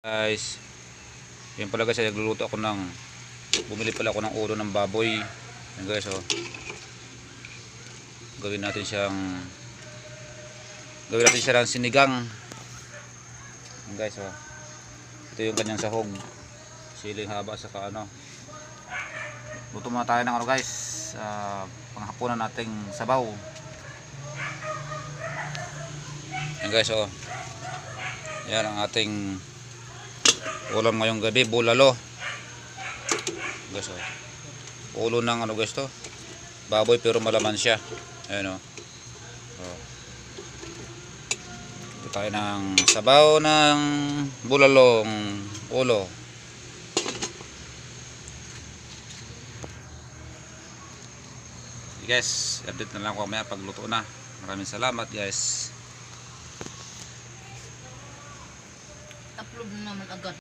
Guys, yun pala guys, nagluluto ako ng bumili pala ako ng ulo ng baboy. Yan guys, oh. Gawin natin siyang sinigang. Yan guys, oh. Ito yung kanyang sahog, siling haba saka ano. Luto muna tayo ng ano guys, panghapunan nating sabaw. Yan guys, oh. Yan ang ating ulam ngayong gabi, bulalo. Guys, oh. Ulo ng ano guys to, baboy pero malaman siya. Ayan, oh. Oh. Ito tayo ng sabaw ng bulalong ulo. Guys, update na lang ako mamaya pag luto na. Maraming salamat guys. Upload na naman agad.